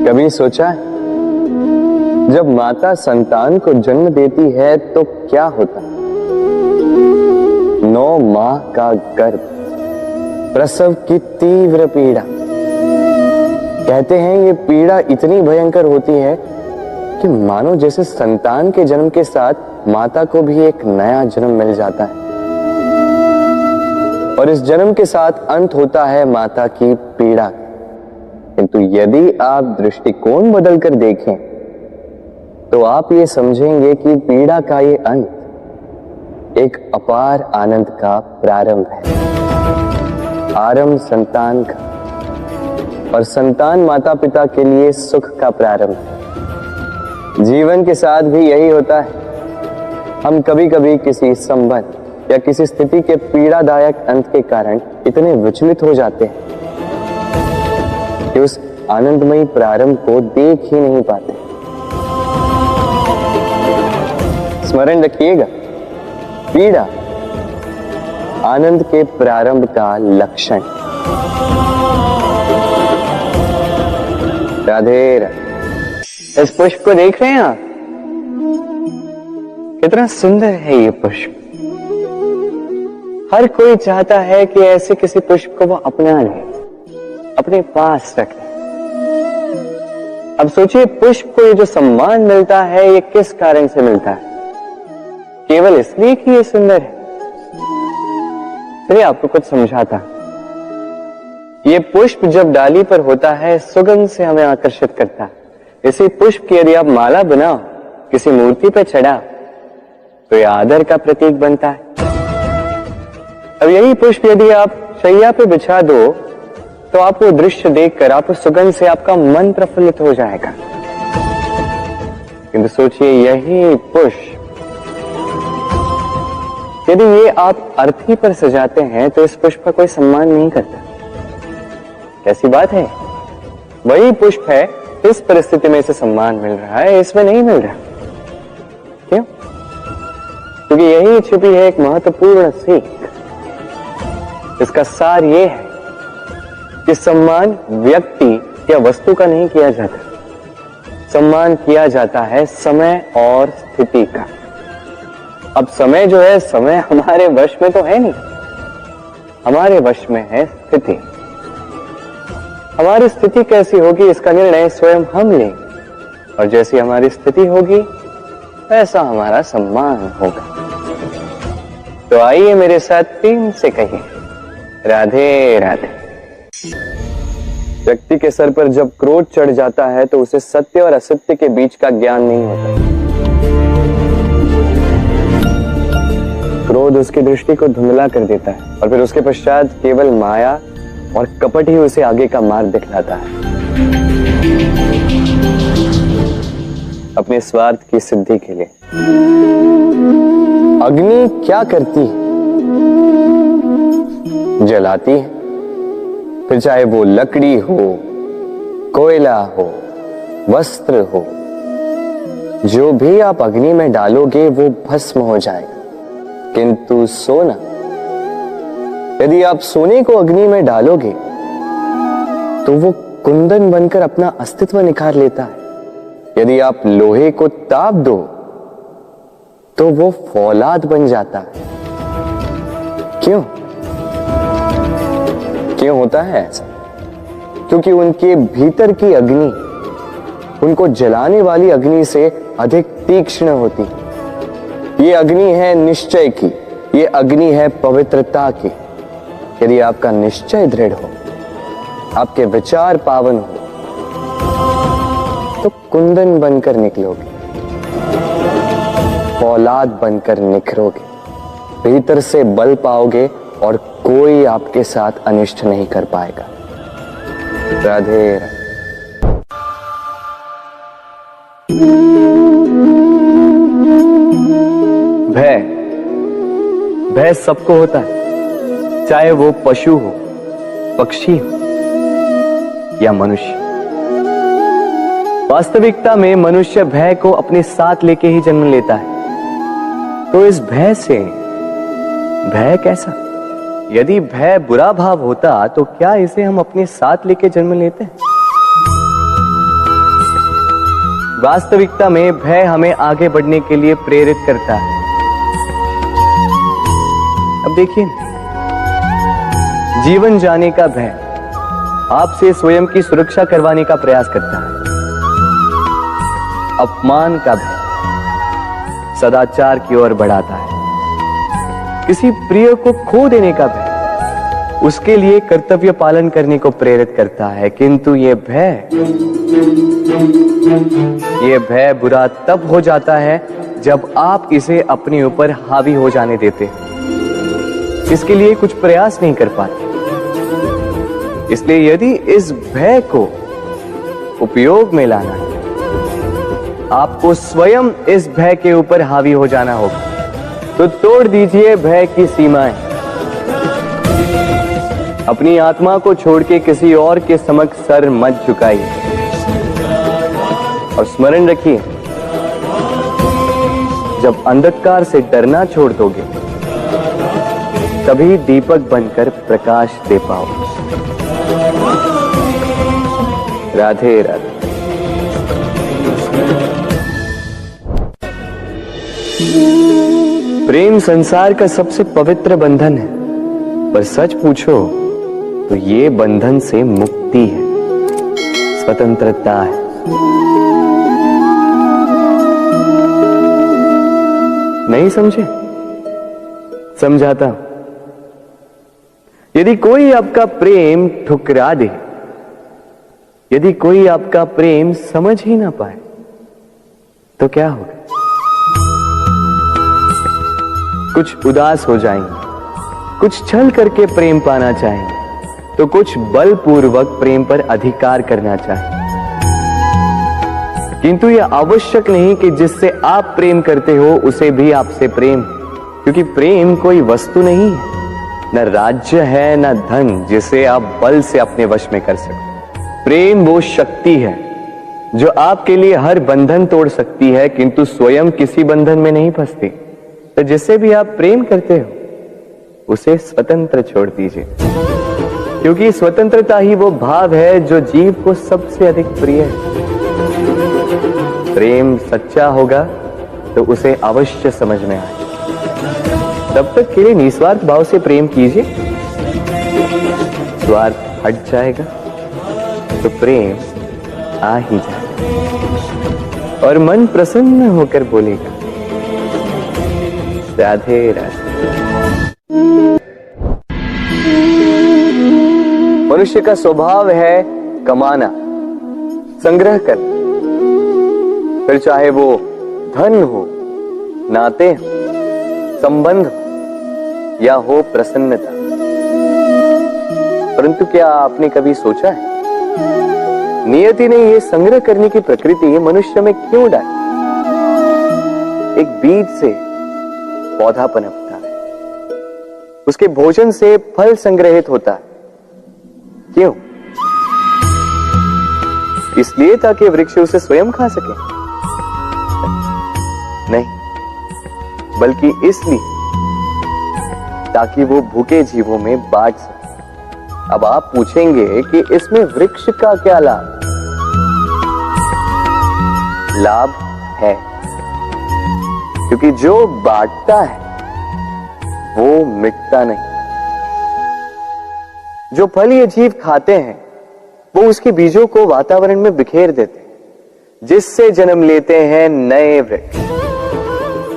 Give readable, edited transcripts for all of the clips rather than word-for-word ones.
कभी सोचा है जब माता संतान को जन्म देती है तो क्या होता है? 9 माह का गर्भ, प्रसव की तीव्र पीड़ा। कहते हैं ये पीड़ा इतनी भयंकर होती है कि मानो जैसे संतान के जन्म के साथ माता को भी एक नया जन्म मिल जाता है और इस जन्म के साथ अंत होता है माता की पीड़ा। किंतु यदि आप दृष्टिकोण बदलकर देखें तो आप ये समझेंगे कि पीड़ा का ये अंत एक अपार आनंद का प्रारंभ है। आरंभ संतान का और संतान माता पिता के लिए सुख का प्रारंभ है। जीवन के साथ भी यही होता है। हम कभी कभी किसी संबंध या किसी स्थिति के पीड़ादायक अंत के कारण इतने विचलित हो जाते हैं कि उस आनंदमयी प्रारंभ को देख ही नहीं पाते। स्मरण रखिएगा, पीड़ा आनंद के प्रारंभ का लक्षण। राधे राधे। इस पुष्प को देख रहे हैं आप? कितना सुंदर है ये पुष्प। हर कोई चाहता है कि ऐसे किसी पुष्प को वो अपना ले, अपने पास रख ले। अब सोचिए, पुष्प को ये जो सम्मान मिलता है ये किस कारण से मिलता है? केवल इसलिए कि ये सुंदर है? चलिए आपको कुछ समझाता। ये पुष्प जब डाली पर होता है सुगंध से हमें आकर्षित करता है। इसी पुष्प की यदि आप माला बनाओ, किसी मूर्ति पर चढ़ाओ तो यह आदर का प्रतीक बनता है। अब यही पुष्प यदि आप शैया पे बिछा दो तो आप वो दृश्य देखकर, आप उस सुगंध से आपका मन प्रफुल्लित हो जाएगा। किंतु सोचिए, यही पुष्प यदि ये आप अर्थी पर सजाते हैं तो इस पुष्प का कोई सम्मान नहीं करता। कैसी बात है? वही पुष्प है, इस परिस्थिति में इसे सम्मान मिल रहा है, इसमें नहीं मिल रहा। क्यों? क्योंकि यही छिपी है एक महत्वपूर्ण सीख। इसका सार ये है कि सम्मान व्यक्ति या वस्तु का नहीं किया जाता, सम्मान किया जाता है समय और स्थिति का। अब समय जो है, समय हमारे वश में तो है नहीं, हमारे वश में है स्थिति। हमारी स्थिति कैसी होगी इसका निर्णय स्वयं हम लेंगे और जैसी हमारी स्थिति होगी वैसा हमारा सम्मान होगा। तो आइए मेरे साथ प्रेम से कहिए, राधे राधे। व्यक्ति के सर पर जब क्रोध चढ़ जाता है तो उसे सत्य और असत्य के बीच का ज्ञान नहीं होता। क्रोध उसकी दृष्टि को धुंधला कर देता है और फिर उसके पश्चात केवल माया और कपट ही उसे आगे का मार्ग दिखलाता है। अपने स्वार्थ की सिद्धि के लिए अग्नि क्या करती है? जलाती है। फिर चाहे वो लकड़ी हो, कोयला हो, वस्त्र हो, जो भी आप अग्नि में डालोगे वो भस्म हो जाएगा। किंतु सोना, यदि आप सोने को अग्नि में डालोगे तो वो कुंदन बनकर अपना अस्तित्व निखार लेता है। यदि आप लोहे को ताप दो तो वो फौलाद बन जाता है। क्यों? क्यों होता है ऐसा? क्योंकि उनके भीतर की अग्नि उनको जलाने वाली अग्नि से अधिक तीक्ष्ण होती है। ये अग्नि है निश्चय की, ये अग्नि है पवित्रता की। यदि आपका निश्चय दृढ़ हो, आपके विचार पावन हो, तो कुंदन बनकर निकलोगे, फौलाद बनकर निखरोगे, भीतर से बल पाओगे और कोई आपके साथ अनिष्ट नहीं कर पाएगा। राधे राधे। भय, भय सबको होता है, चाहे वो पशु हो, पक्षी हो या मनुष्य। वास्तविकता में मनुष्य भय को अपने साथ लेके ही जन्म लेता है। तो इस भय से, भय कैसा? यदि भय बुरा भाव होता तो क्या इसे हम अपने साथ लेके जन्म लेते हैं? वास्तविकता में भय हमें आगे बढ़ने के लिए प्रेरित करता है। अब देखिए, जीवन जाने का भय आपसे स्वयं की सुरक्षा करवाने का प्रयास करता है। अपमान का भय सदाचार की ओर बढ़ाता है। किसी प्रिय को खो देने का भय उसके लिए कर्तव्य पालन करने को प्रेरित करता है। किंतु यह भय बुरा तब हो जाता है जब आप इसे अपने ऊपर हावी हो जाने देते हैं, इसके लिए कुछ प्रयास नहीं कर पाते। इसलिए यदि इस भय को उपयोग में लाना है, आपको स्वयं इस भय के ऊपर हावी हो जाना होगा। तो तोड़ दीजिए भय की सीमाएं। अपनी आत्मा को छोड़ के किसी और के समक्ष सर मत झुकाइए और स्मरण रखिए, जब अंधकार से डरना छोड़ दोगे तभी दीपक बनकर प्रकाश दे पाओगे। राधे राधे। प्रेम संसार का सबसे पवित्र बंधन है, पर सच पूछो तो ये बंधन से मुक्ति है, स्वतंत्रता है। नहीं समझे? समझाता हूं। यदि कोई आपका प्रेम ठुकरा दे, यदि कोई आपका प्रेम समझ ही ना पाए, तो क्या होगा? कुछ उदास हो जाएंगे, कुछ छल करके प्रेम पाना चाहेंगे, तो कुछ बलपूर्वक प्रेम पर अधिकार करना चाहेंगे। किंतु यह आवश्यक नहीं कि जिससे आप प्रेम करते हो उसे भी आपसे प्रेम, क्योंकि प्रेम कोई वस्तु नहीं है, न राज्य है, न धन जिसे आप बल से अपने वश में कर सको। प्रेम वो शक्ति है जो आपके लिए हर बंधन तोड़ सकती है, किंतु स्वयं किसी बंधन में नहीं फंसती। तो जिससे भी आप प्रेम करते हो उसे स्वतंत्र छोड़ दीजिए, क्योंकि स्वतंत्रता ही वो भाव है जो जीव को सबसे अधिक प्रिय है। प्रेम सच्चा होगा तो उसे अवश्य समझ में आए। तब तक के लिए निस्वार्थ भाव से प्रेम कीजिए, स्वार्थ हट जाएगा तो प्रेम आ ही जाएगा और मन प्रसन्न होकर बोलेगा, राधे राधे। मनुष्य का स्वभाव है कमाना, संग्रह करना, फिर चाहे वो धन हो, नाते हो, संबंध हो या हो प्रसन्नता। परंतु क्या आपने कभी सोचा है, नियति ने ये संग्रह करने की प्रकृति मनुष्य में क्यों डाली? एक बीज से पौधा पनपता है, उसके भोजन से फल संग्रहित होता है। क्यों? इसलिए ताकि वृक्ष उसे स्वयं खा सके? नहीं, बल्कि इसलिए ताकि वो भूखे जीवों में बांट सके। अब आप पूछेंगे कि इसमें वृक्ष का क्या लाभ? लाभ है, क्योंकि जो बांटता है वो मिटता नहीं। जो फल ये जीव खाते हैं वो उसके बीजों को वातावरण में बिखेर देते हैं, जिससे जन्म लेते हैं नए वृक्ष।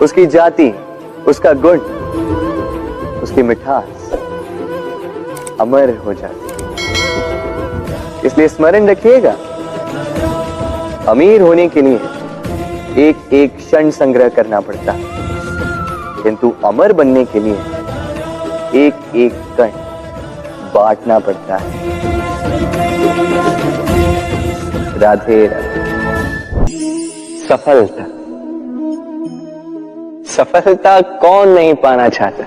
उसकी जाति, उसका गुण, उसकी मिठास अमर हो जाती है। इसलिए स्मरण रखिएगा, अमीर होने के लिए एक एक क्षण संग्रह करना पड़ता है, किंतु अमर बनने के लिए एक एक कण बांटना पड़ता है। राधे राधे। सफलता, सफलता कौन नहीं पाना चाहता?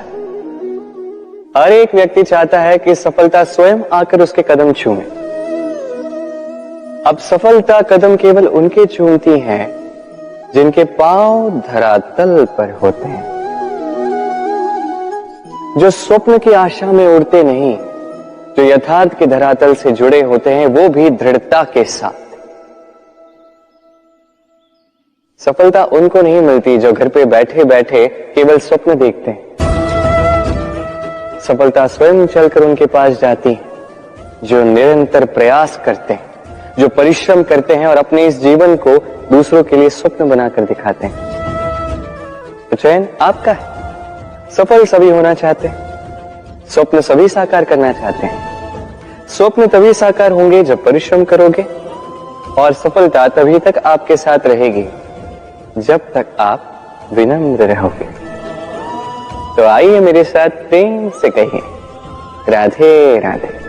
हर एक व्यक्ति चाहता है कि सफलता स्वयं आकर उसके कदम छूए। अब सफलता कदम केवल उनके चूमती है जिनके पांव धरातल पर होते हैं। जो स्वप्न की आशा में उड़ते नहीं, जो यथार्थ के धरातल से जुड़े होते हैं, वो भी दृढ़ता के साथ। सफलता उनको नहीं मिलती जो घर पे बैठे बैठे केवल स्वप्न देखते हैं। सफलता स्वयं चलकर उनके पास जाती है, जो निरंतर प्रयास करते हैं, जो परिश्रम करते हैं और अपने इस जीवन को दूसरों के लिए स्वप्न बनाकर दिखाते हैं। तो चयन आपका है। सफल सभी होना चाहते हैं, स्वप्न सभी साकार करना चाहते हैं। स्वप्न तभी साकार होंगे जब परिश्रम करोगे, और सफलता तभी तक आपके साथ रहेगी जब तक आप विनम्र रहोगे। तो आइए मेरे साथ प्रेम से कहिए, राधे राधे।